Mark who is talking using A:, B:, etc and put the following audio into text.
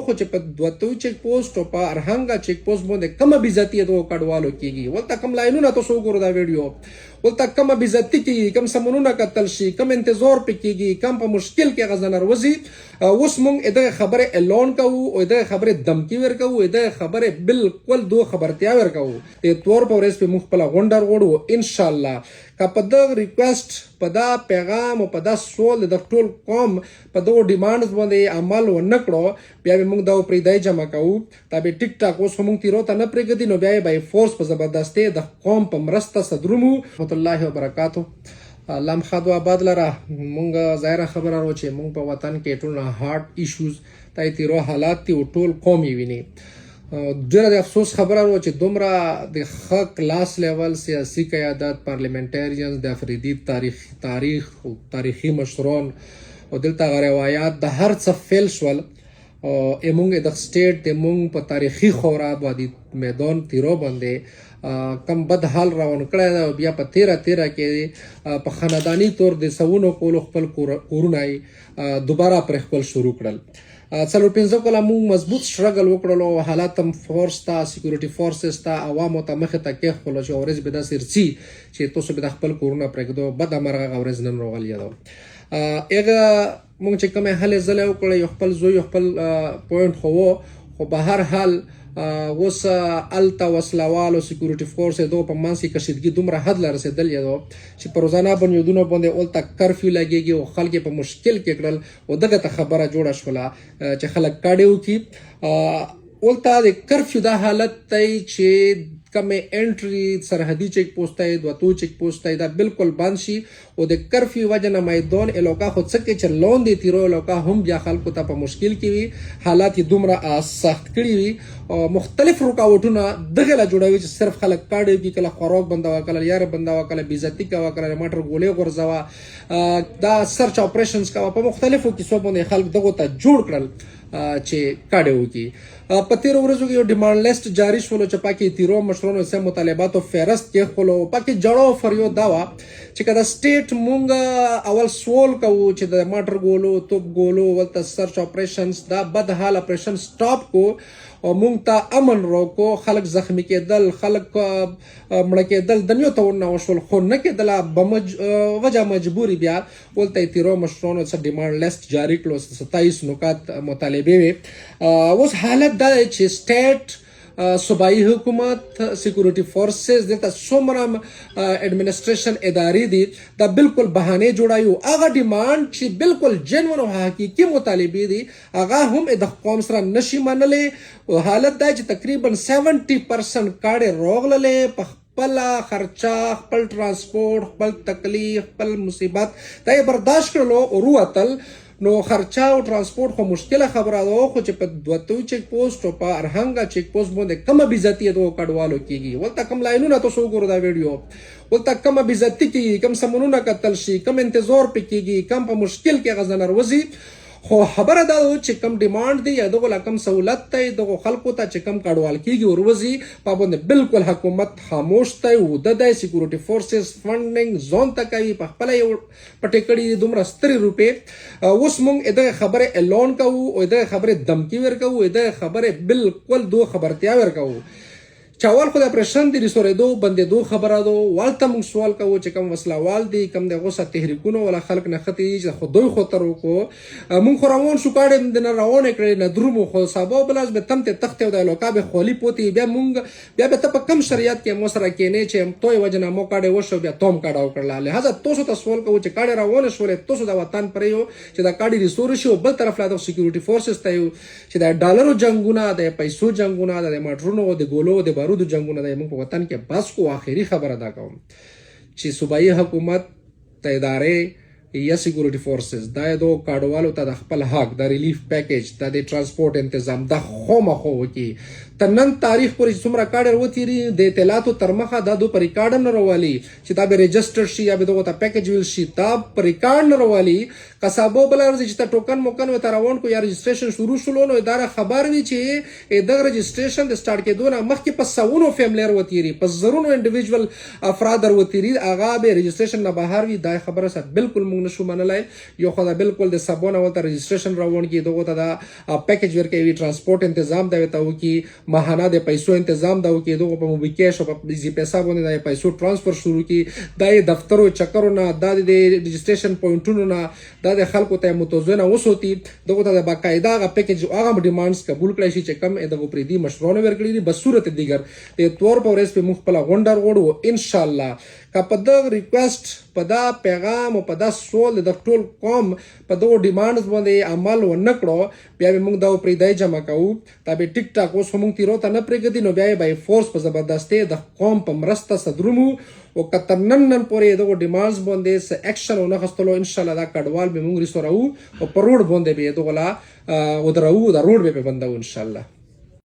A: خو چې په دوتوي چیک پوسټ او په ارهنګا چیک پوسټ باندې کومه بیزتی دغه کډوالو کیږي ولته کوم لاینونه تاسو وګورئ دا ویډیو ولته کومه بیزتی کیږي کوم سمونونه قتل شي کوم انتظار پکېږي کوم په مشکل کې غزنر وزي اوس مونږ دغه خبره اعلان کوو او دغه خبره دمکی ورکوو دغه خبره بالکل دو خبرتیا ورکوو د تور په ورځ په مخ په غونډر وړو ان شاء الله که په دغه ریکوست په دا پیغام او په دا سوال د ټول قوم په دغه ډیمانډز باندې عمل ونه کړو بیا به موږ دا پرېدای جمع کوو دا به ټیک ټاک اوس موږ تیرو ته نه پرېږدي نو بیا یې بای فورس په زبردستۍ د قوم په مرسته صدرومو رحمت الله وبرکاتو الله مخادو آباد لره مونږ ظاهره خبره راو چې مونږ په وطن کې ټول هارت ایشوز تای تیرو حالات تی ټول قوم یې ویني ډېره د افسوس خبره وه چې دومره د ښه کلاس لیول سیاسي قیادت پارلیمنټریانز د افریدي تاریخي مشران او دلته هغه روایات د هر څه فیل شول موږ د سټیټ د موږ په تاریخي خورا باندې میدان تیرو باندې کم بد حال روان کړی دی او بیا په تیره کې په خانداني طور د سوونو کولو خپل کورونه دوباره پر خپل شروع کړل څلور پنځه کاله موږ مضبوط سټرګل وکړلو حالات هم فورس ته سکیورټي فورسز ته عوامو ته مخې ته کېښولو چې ورځ به داسې رسي چې تاسو به د خپل کورونه پرېږدو بد مرغه هغه ورځ نن راغلې ده هغه موږ چې کومې هلې ځلې وکړې یو خپل زوی خپل پوینټ خو به هر حال اوس الته وسلوال او سکیورټي فورس دغه په منځ کې کشیدګي دومره حد له رسېدلې ده چې په روزانه بنیادونو باندې اولته کرفیو لګېږي او خلک په مشکل کې کړل او دغه ته خبره جوړه شوله چې خلک کاډې وکړي اولته د کرفیو دا حالت دی چې کومې انټري سرحدي چیک پوسټ دی دوتو چیک پوسټ دی دا بالکل بند شي او د کرفیو وجه نه میدان علاقه خو څه کې چې لاندې تیرو علاقه هم بیا خلکو ته په مشکل کې وي حالات یې دومره سخت کړي وي او مختلف رکاوټونه دغه لا جوړوي چې صرف خلک کاډې وکړي کله خوراک بندوه کله یار بندوه کله بېزتي کوه کله ماټر ګولې غورځوه دا سرچ اپریشنز کوه په مختلفو کیسو باندې خلک دغو ته جوړ کړل چې کاډې وکړي په تیرو ورځو کې یو ډیمانډ لیست جاری شولو چې پکې تیرو مشرانو سه مطالباتو فهرست کېښولو پکې جړو فریاد دا وه چې که د سټیټ مونږ اول سوال کوو چې د ماټر ګولو توپ ګولو ولته سرچ اپریشنز دا بد حال اپریشن سټاپ کو او مونږ ته امن راکو خلک زخمی کېدل خلک مړه کېدل دنیو ته ورننوشول خو نه کېدله وجه مجبوري بیا ولته تیرو مشرانو څه ډیمانډ لیست جاری کړو 27 نکات مطالبې وې اوس حالت دا دی چې سټیټ صوبایي حکومت سکیورټي فورسز دلته څومره اډمنسټریشن ادارې دي دا بالکل بهانې جوړایو هغه ډیمانډ چې بالکل جنون او حقیقي مطالبې دي هغه هم د قوم سره نشي منلې حالت دا چې تقریبا 70% کاډې راغللې په خپل خرچه خپل ترانسپورټ خپل تکلیف خپل مصیبت دا یې برداشت کړلو او وروتل نو خرچه او ترانسپورټ خو مشکله خبره ده خو چې په دوتوي چیک پوسټ او په ارهنګا چیک پوسټ باندې کومه بیزتی دغه کډوالو کیږي ولته کوم لاینونه تاسو وګورئ دا ویډیو ولته کومه بیزتی کیږي کوم سمونونه قتل شي کوم انتظار پکېږي کوم په مشکل کې غزنر وزي خو خبره دا چې کم ډیمانډ دی یا دغه کم سہولت دی دغه خلکو ته چې کم کډوال کیږي وروزي په باندې بالکل حکومت خاموش دی او د سکیورټي فورسز فنډینګ زون ته کوي په خپل یو پټکړی دومره ستري روپې اوس مونږ دغه خبره اعلان کوو او دغه خبره دمکی ورکوو دغه خبره بالکل دو خبرتیا ورکوو چاول خو د اپریشن د ریسورېدو بندېدو خبره ده والته موږ سوال کوو چې کوم وسلوال دي کوم د غوسه تحریکونه ولا خلک نه خطي چې خو دوی خطر وکړو موږ خو روان شو کاډې د نه روانې کړې نه درومو خو سبا بلاس به تم ته تخت او د علاقه به خولي پوتي بیا موږ بیا به ته په کم شریعت کې مو سره کېنې چې توي وجنه مو کاډې وشو بیا توم کاډاو کړل لہذا تاسو ته سوال کوو چې کاډې روان شولې تاسو د وطن پرې یو چې دا کاډې ریسور شي او بل طرف لا د سکیورټي فورسز ته یو چې د ډالرو جنگونه د پیسو جنگونه د ماټرونو د ګولو د بارودو جنگونه د موږ په وطن کې بس کو آخري خبره دا کوم چې صوبایي حکومت ته ادارې یا سکیورټي فورسز دا د کاډوالو ته د خپل حق د ریلیف پیکیج د ټرانسپورټ تنظیم د خو کی تر نن تاریخ پورې څومره کاډر وتیری د اطلاعاتو تر مخه دا دو پر ریکارډ نه راوالي چې دا به ريجستر شي یا به دغه ته پیکیج ویل شي دا پر ریکارډ نه راوالي کسابو بلر چې تا ټوکن موکن و تراون کو یا رجسټریشن شروع شول نو اداره خبر وی چې د رجسټریشن د سٹارټ کېدو نه مخکې په سونو فیملر وتیری په زرونو انډیویډوال افراد وتیری اغه به رجسټریشن نه بهر وی دا خبره سره بالکل موږ نشو منلای یو خدای بالکل د سبونه ولته رجسټریشن راوون کی دغه ته دا پیکیج ورکوي ترانسپورت تنظیم دی ته کی ماهانه د پیسو تنظیم دا کی دغه په موبیکیش او په زی پیسې باندې د پیسو ترانسفر شروع کی د دفترو چکرونه د رجسټریشن پوینټونو نه د خلکو ته متوازنه وسوتی دغه ته باقاعده غ پیکیج هغه ډیمانډز قبول کړی شي چې کم دغه پریدي مشروعونه ورکړي دي بصورت دیګر د تور په ورځ په مخبل غونډر وړو ان شاء الله که په دغه ریکوست په دا پیغام او په دا سوال د ټول قوم په دغه ډیمانډز باندې عمل ونکړو بیا موږ دا پریدای جمع کوو دا به ټیک ټاک اوس موږ تیرو ته نه پرېږدي نو بیا به فورس په زبردستي د قوم په مرسته صدرمو او کتنن پورې دغه ډیمانډز باندې س اکشن او نه غستلو ان شاء الله دا کډوال به موږ ریسورو او په روډ باندې به دغه لا ودرو دا روډ به بندو ان شاء الله